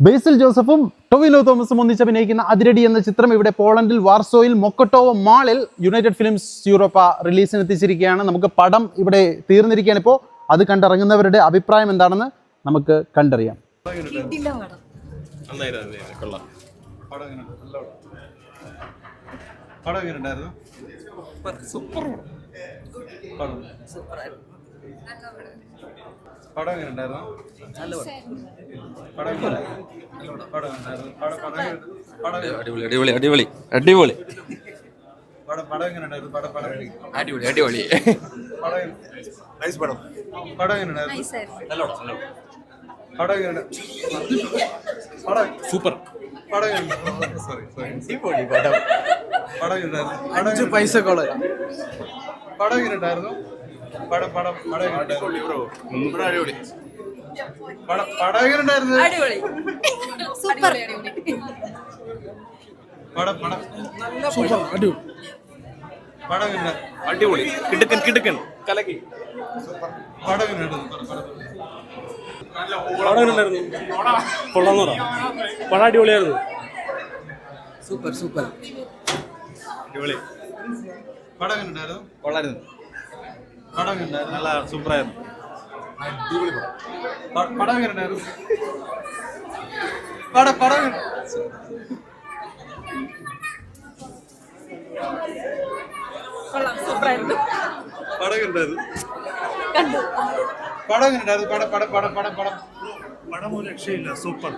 ബേസിൽ ജോസഫും ടൊവിനോ തോമസും ഒന്നിച്ചഭിനയിക്കുന്ന അതിരടി എന്ന ചിത്രം ഇവിടെ പോളണ്ടിൽ വാർസോയിൽ മൊക്കട്ടോവ മാളിൽ യുണൈറ്റഡ് ഫിലിംസ് യൂറോപ്പ റിലീസിന് എത്തിച്ചിരിക്കുകയാണ്. നമുക്ക് പടം ഇവിടെ തീർന്നിരിക്കുകയാണ്. ഇപ്പോൾ അത് കണ്ടിറങ്ങുന്നവരുടെ അഭിപ്രായം എന്താണെന്ന് നമുക്ക് കണ്ടറിയാം. അടിപൊളി അടിപൊളി അടിപൊളി അടിപൊളി അടിപൊളി സൂപ്പർ പൈസ പടം എങ്ങനെയുണ്ടായിരുന്നു? പടം എങ്ങനെയുണ്ടായിരുന്നു? അടിപൊളി കിടുക്കൻ കിടുക്കൻ കലക്കി പടം എങ്ങനെയുണ്ടായിരുന്നു? കൊള്ളാന്ന് പറ പടം അടിപൊളിയായിരുന്നു. സൂപ്പർ സൂപ്പർ അടിപൊളി പടം എങ്ങനെയുണ്ടായിരുന്നു? കൊള്ളായിരുന്നു. പടം എങ്ങനെയുണ്ടായിരുന്നു? നല്ല സൂപ്പറായിരുന്നു. പടം എങ്ങനെയുണ്ടായിരുന്നു? പടം കൊള്ളാം സൂപ്പറായിരുന്നു. പടം എങ്ങനെയുണ്ടായിരുന്നു? കണ്ടു. പടം എങ്ങനെയുണ്ടായിരുന്നു? പടം പടം ഒരു രക്ഷയില്ല. സൂപ്പർ.